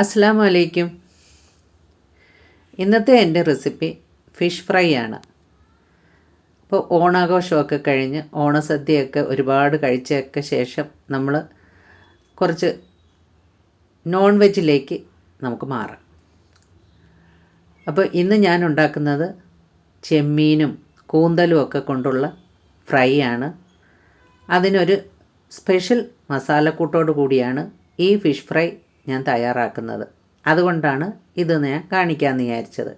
അസ്സലാമു അലൈക്കും. ഇന്നത്തെ എൻ്റെ റെസിപ്പി ഫിഷ് ഫ്രൈ ആണ്. അപ്പോൾ ഓണാഘോഷമൊക്കെ കഴിഞ്ഞ് ഓണസദ്യയൊക്കെ ഒരുപാട് കഴിച്ചൊക്കെ ശേഷം നമ്മൾ കുറച്ച് നോൺ വെജിലേക്ക് നമുക്ക് മാറാം. അപ്പോൾ ഇന്ന് ഞാൻ ഉണ്ടാക്കുന്നത് ചെമ്മീനും കൂന്തലും ഒക്കെ കൊണ്ടുള്ള ഫ്രൈ ആണ്. അതിനൊരു സ്പെഷ്യൽ മസാലക്കൂട്ടോട് കൂടിയാണ് ഈ ഫിഷ് ഫ്രൈ ഞാൻ തയ്യാറാക്കുന്നത്. അതുകൊണ്ടാണ് ഇത് ഞാൻ കാണിക്കാമെന്ന് വിചാരിച്ചത്.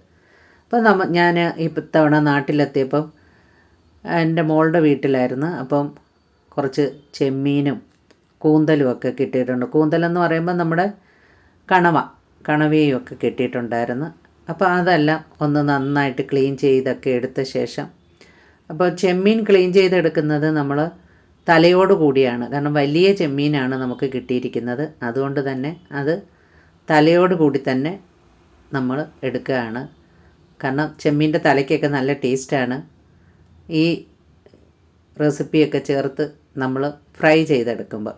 അപ്പോൾ ഞാൻ ഇത്തവണ നാട്ടിലെത്തിയപ്പം എൻ്റെ മോളുടെ വീട്ടിലായിരുന്നു. അപ്പം കുറച്ച് ചെമ്മീനും കൂന്തലും ഒക്കെ കിട്ടിയിട്ടുണ്ട്. കൂന്തലെന്ന് പറയുമ്പോൾ നമ്മുടെ കണവയും ഒക്കെ കിട്ടിയിട്ടുണ്ടായിരുന്നു. അപ്പോൾ അതെല്ലാം ഒന്ന് നന്നായിട്ട് ക്ലീൻ ചെയ്തൊക്കെ എടുത്ത ശേഷം, അപ്പോൾ ചെമ്മീൻ ക്ലീൻ ചെയ്തെടുക്കുന്നത് നമ്മൾ തലയോട് കൂടിയാണ്. കാരണം വലിയ ചെമ്മീനാണ് നമുക്ക് കിട്ടിയിരിക്കുന്നത്. അതുകൊണ്ട് തന്നെ അത് തലയോട് കൂടി തന്നെ നമ്മൾ എടുക്കുകയാണ്. കാരണം ചെമ്മീൻ്റെ തലയ്ക്കൊക്കെ നല്ല ടേസ്റ്റാണ്. ഈ റെസിപ്പിയൊക്കെ ചേർത്ത് നമ്മൾ ഫ്രൈ ചെയ്തെടുക്കുമ്പോൾ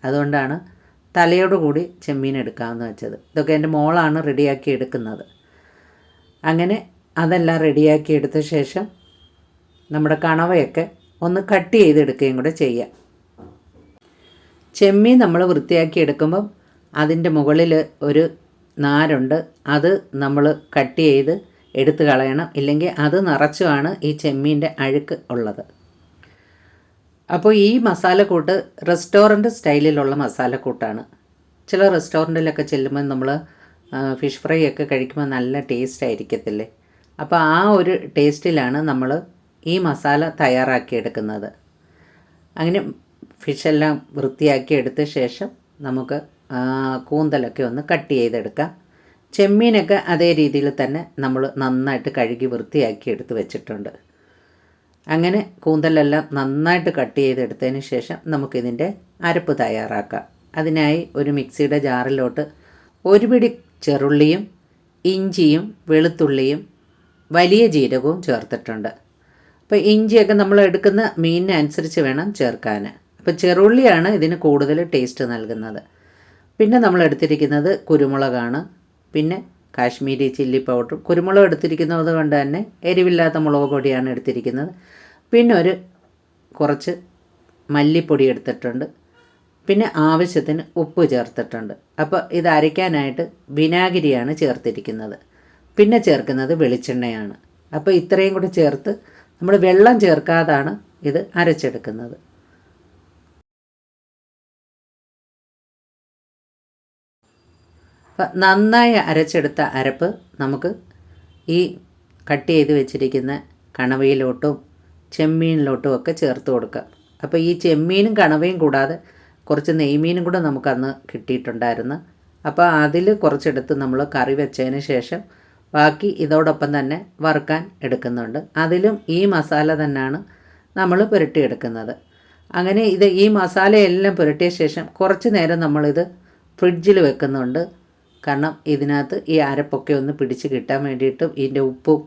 അതുകൊണ്ടാണ് തലയോട് കൂടി ചെമ്മീൻ എടുക്കാമെന്ന് വെച്ചത്. ഇതൊക്കെ എൻ്റെ മോളാണ് റെഡിയാക്കി എടുക്കുന്നത്. അങ്ങനെ അതെല്ലാം റെഡിയാക്കി എടുത്ത ശേഷം നമ്മുടെ കണവയൊക്കെ ഒന്ന് കട്ട് ചെയ്തെടുക്കുകയും കൂടെ ചെയ്യാം. ചെമ്മീൻ നമ്മൾ വൃത്തിയാക്കി എടുക്കുമ്പം അതിൻ്റെ മുകളിൽ ഒരു നാരുണ്ട്. അത് നമ്മൾ കട്ട് ചെയ്ത് എടുത്ത് കളയണം. ഇല്ലെങ്കിൽ അത് നിറച്ചുമാണ് ഈ ചെമ്മീൻ്റെ അഴുക്ക് ഉള്ളത്. അപ്പോൾ ഈ മസാലക്കൂട്ട് റെസ്റ്റോറൻറ്റ് സ്റ്റൈലിലുള്ള മസാലക്കൂട്ടാണ്. ചില റെസ്റ്റോറൻറ്റിലൊക്കെ ചെല്ലുമ്പോൾ നമ്മൾ ഫിഷ് ഫ്രൈ ഒക്കെ കഴിക്കുമ്പോൾ നല്ല ടേസ്റ്റ് ആയിരിക്കത്തില്ലേ. അപ്പോൾ ആ ഒരു ടേസ്റ്റിലാണ് നമ്മൾ ഈ മസാല തയ്യാറാക്കിയെടുക്കുന്നത്. അങ്ങനെ ഫിഷെല്ലാം വൃത്തിയാക്കി എടുത്ത ശേഷം നമുക്ക് കൂന്തലൊക്കെ ഒന്ന് കട്ട് ചെയ്തെടുക്കാം. ചെമ്മീനൊക്കെ അതേ രീതിയിൽ തന്നെ നമ്മൾ നന്നായിട്ട് കഴുകി വൃത്തിയാക്കി എടുത്ത് വെച്ചിട്ടുണ്ട്. അങ്ങനെ കൂന്തലെല്ലാം നന്നായിട്ട് കട്ട് ചെയ്തെടുത്തതിന് ശേഷം നമുക്കിതിൻ്റെ അരപ്പ് തയ്യാറാക്കാം. അതിനായി ഒരു മിക്സിയുടെ ജാറിലോട്ട് ഒരു പിടി ചെറുള്ളിയും ഇഞ്ചിയും വെളുത്തുള്ളിയും വലിയ ജീരകവും ചേർത്തിട്ടുണ്ട്. അപ്പോൾ ഇഞ്ചിയൊക്കെ നമ്മൾ എടുക്കുന്ന മീനിനനുസരിച്ച് വേണം ചേർക്കാൻ. അപ്പോൾ ചെറുള്ളിയാണ് ഇതിന് കൂടുതൽ ടേസ്റ്റ് നൽകുന്നത്. പിന്നെ നമ്മൾ എടുത്തിരിക്കുന്നത് കുരുമുളകാണ്. പിന്നെ കാശ്മീരി ചില്ലി പൗഡറും. കുരുമുളക് എടുത്തിരിക്കുന്നത് കൊണ്ട് തന്നെ എരിവില്ലാത്ത മുളക് പൊടിയാണ് എടുത്തിരിക്കുന്നത്. പിന്നെ കുറച്ച് മല്ലിപ്പൊടി എടുത്തിട്ടുണ്ട്. പിന്നെ ആവശ്യത്തിന് ഉപ്പ് ചേർത്തിട്ടുണ്ട്. അപ്പോൾ ഇത് അരയ്ക്കാനായിട്ട് വിനാഗിരിയാണ് ചേർത്തിരിക്കുന്നത്. പിന്നെ ചേർക്കുന്നത് വെളിച്ചെണ്ണയാണ്. അപ്പോൾ ഇത്രയും കൂടി ചേർത്ത് നമ്മൾ വെള്ളം ചേർക്കാതാണ് ഇത് അരച്ചെടുക്കുന്നത്. അപ്പം നന്നായി അരച്ചെടുത്ത അരപ്പ് നമുക്ക് ഈ കട്ട് ചെയ്ത് വെച്ചിരിക്കുന്ന കണവയിലോട്ടും ചെമ്മീനിലോട്ടും ഒക്കെ ചേർത്ത് കൊടുക്കാം. അപ്പോൾ ഈ ചെമ്മീനും കണവയും കൂടാതെ കുറച്ച് നെയ്മീനും കൂടെ നമുക്കന്ന് കിട്ടിയിട്ടുണ്ടായിരുന്നു. അപ്പോൾ അതിൽ കുറച്ചെടുത്ത് നമ്മൾ കറി വെച്ചതിന് ശേഷം ബാക്കി ഇതോടൊപ്പം തന്നെ വറുക്കാൻ എടുക്കുന്നുണ്ട്. അതിലും ഈ മസാല തന്നെയാണ് നമ്മൾ പുരട്ടിയെടുക്കുന്നത്. അങ്ങനെ ഈ മസാലയെല്ലാം പുരട്ടിയ ശേഷം കുറച്ച് നേരം നമ്മളിത് ഫ്രിഡ്ജിൽ വെക്കുന്നുണ്ട്. കാരണം ഇതിനകത്ത് ഈ അരപ്പൊക്കെ ഒന്ന് പിടിച്ച് കിട്ടാൻ വേണ്ടിയിട്ടും ഇതിൻ്റെ ഉപ്പും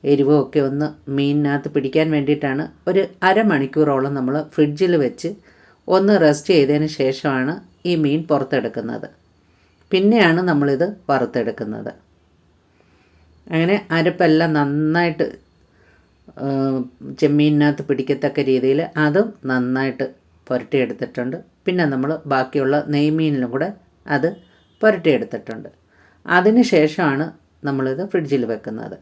എരിവും ഒക്കെ ഒന്ന് മീനിനകത്ത് പിടിക്കാൻ വേണ്ടിയിട്ടാണ് ഒരു അരമണിക്കൂറോളം നമ്മൾ ഫ്രിഡ്ജിൽ വെച്ച് ഒന്ന് റെസ്റ്റ് ചെയ്തതിന് ശേഷമാണ് ഈ മീൻ പുറത്തെടുക്കുന്നത്. പിന്നെയാണ് നമ്മളിത് വറുത്തെടുക്കുന്നത്. അങ്ങനെ അരപ്പെല്ലാം നന്നായിട്ട് ചെമ്മീനിനകത്ത് പിടിക്കത്തക്ക രീതിയിൽ അതും നന്നായിട്ട് പുരട്ടിയെടുത്തിട്ടുണ്ട്. പിന്നെ നമ്മൾ ബാക്കിയുള്ള നെയ്മീനിലും കൂടെ അത് പുരട്ടിയെടുത്തിട്ടുണ്ട്. അതിന് ശേഷമാണ് നമ്മളിത് ഫ്രിഡ്ജിൽ വെക്കുന്നത്.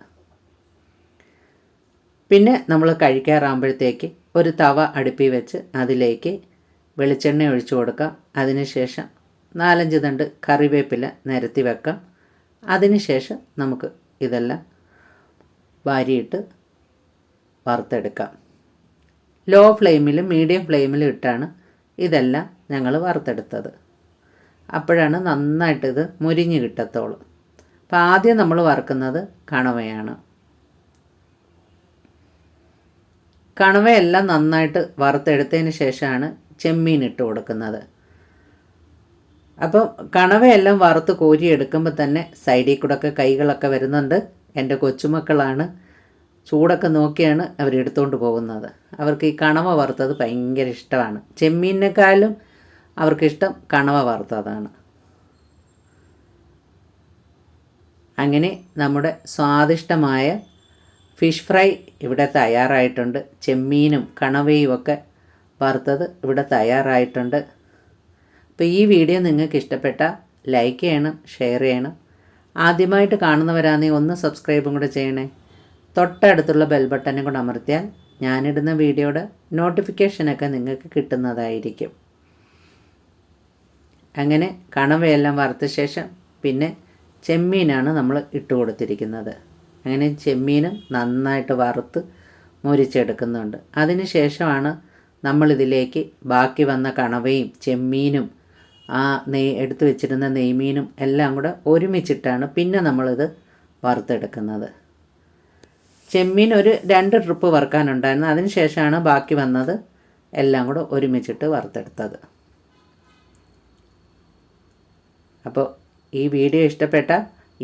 പിന്നെ നമ്മൾ കഴിക്കാറാകുമ്പോഴത്തേക്ക് ഒരു തവ അടുപ്പിൽ വെച്ച് അതിലേക്ക് വെളിച്ചെണ്ണ ഒഴിച്ചു കൊടുക്കാം. അതിന് ശേഷം 4-5 തണ്ട് കറിവേപ്പില നിരത്തി വെക്കാം. അതിന് ശേഷം നമുക്ക് ഇതെല്ലാം വാരിയിട്ട് വറുത്തെടുക്കാം. ലോ ഫ്ലെയിമിലും മീഡിയം ഫ്ലെയിമിലും ഇട്ടാണ് ഇതെല്ലാം ഞങ്ങൾ വറുത്തെടുത്തത്. അപ്പോഴാണ് നന്നായിട്ടിത് മുരിഞ്ഞ് കിട്ടത്തുള്ളൂ. അപ്പോൾ ആദ്യം നമ്മൾ വറുക്കുന്നത് കണവയാണ്. കണവയെല്ലാം നന്നായിട്ട് വറുത്തെടുത്തതിന് ശേഷമാണ് ചെമ്മീൻ ഇട്ട് കൊടുക്കുന്നത്. അപ്പം കണവയെല്ലാം വറുത്ത് കോരിയെടുക്കുമ്പോൾ തന്നെ സൈഡിൽ കൂടെ ഒക്കെ കൈകളൊക്കെ വരുന്നുണ്ട്. എൻ്റെ കൊച്ചുമക്കളാണ്. ചൂടൊക്കെ നോക്കിയാണ് അവരെടുത്തുകൊണ്ട് പോകുന്നത്. അവർക്ക് ഈ കണവ വറുത്തത് ഭയങ്കര ഇഷ്ടമാണ്. ചെമ്മീനേക്കാളും അവർക്കിഷ്ടം കണവ വറുത്തതാണ്. അങ്ങനെ നമ്മുടെ സ്വാദിഷ്ടമായ ഫിഷ് ഫ്രൈ ഇവിടെ തയ്യാറായിട്ടുണ്ട്. ചെമ്മീനും കണവയും ഒക്കെ വറുത്തത് ഇവിടെ തയ്യാറായിട്ടുണ്ട്. അപ്പോൾ ഈ വീഡിയോ നിങ്ങൾക്ക് ഇഷ്ടപ്പെട്ടാൽ ലൈക്ക് ചെയ്യണം, ഷെയർ ചെയ്യണം. ആദ്യമായിട്ട് കാണുന്നവരാണെങ്കിൽ ഒന്ന് സബ്സ്ക്രൈബും കൂടെ ചെയ്യണേ. തൊട്ടടുത്തുള്ള ബെൽ ബട്ടനും കൂടെ അമർത്തിയാൽ ഞാനിടുന്ന വീഡിയോയുടെ നോട്ടിഫിക്കേഷനൊക്കെ നിങ്ങൾക്ക് കിട്ടുന്നതായിരിക്കും. അങ്ങനെ കണവയെല്ലാം വറുത്ത ശേഷം പിന്നെ ചെമ്മീനാണ് നമ്മൾ ഇട്ട് കൊടുത്തിരിക്കുന്നത്. അങ്ങനെ ചെമ്മീനും നന്നായിട്ട് വറുത്ത് മുരിച്ചെടുക്കുന്നുണ്ട്. അതിന് ശേഷമാണ് നമ്മളിതിലേക്ക് ബാക്കി വന്ന കണവയും ചെമ്മീനും ആ എടുത്തു വെച്ചിരുന്ന നെയ്മീനും എല്ലാം കൂടെ ഒരുമിച്ചിട്ടാണ് പിന്നെ നമ്മളിത് വറുത്തെടുക്കുന്നത്. ചെമ്മീൻ ഒരു 2 ട്രിപ്പ് വറുക്കാനുണ്ടായിരുന്നു. അതിന് ശേഷമാണ് ബാക്കി വന്നത് എല്ലാം കൂടെ ഒരുമിച്ചിട്ട് വറുത്തെടുത്തത്. അപ്പോൾ ഈ വീഡിയോ ഇഷ്ടപ്പെട്ട,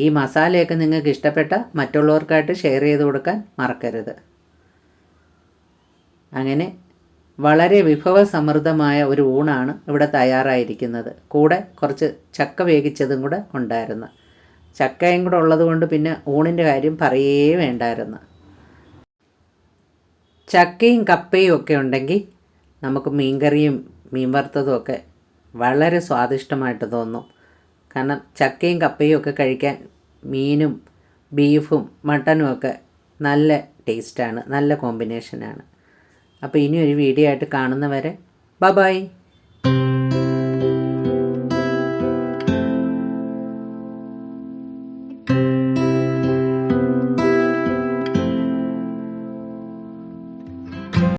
ഈ മസാലയൊക്കെ നിങ്ങൾക്ക് ഇഷ്ടപ്പെട്ട മറ്റുള്ളവർക്കായിട്ട് ഷെയർ ചെയ്ത് കൊടുക്കാൻ മറക്കരുത്. അങ്ങനെ വളരെ വിഭവസമൃദ്ധമായ ഒരു ഊണാണ് ഇവിടെ തയ്യാറായിരിക്കുന്നത്. കൂടെ കുറച്ച് ചക്ക വേവിച്ചതും കൂടെ ഉണ്ടായിരുന്നു. ചക്കയും കൂടെ ഉള്ളതുകൊണ്ട് പിന്നെ ഊണിൻ്റെ കാര്യം പറയേ വേണ്ടായിരുന്നു. ചക്കയും കപ്പയും ഒക്കെ ഉണ്ടെങ്കിൽ നമുക്ക് മീൻകറിയും മീൻ വറുത്തതും ഒക്കെ വളരെ സ്വാദിഷ്ടമായിട്ട് തോന്നും. കാരണം ചക്കയും കപ്പയും ഒക്കെ കഴിക്കാൻ മീനും ബീഫും മട്ടനും ഒക്കെ നല്ല ടേസ്റ്റാണ്, നല്ല കോമ്പിനേഷനാണ്. അപ്പോൾ ഇനിയൊരു വീഡിയോ ആയിട്ട് കാണുന്നവരെ ബൈ.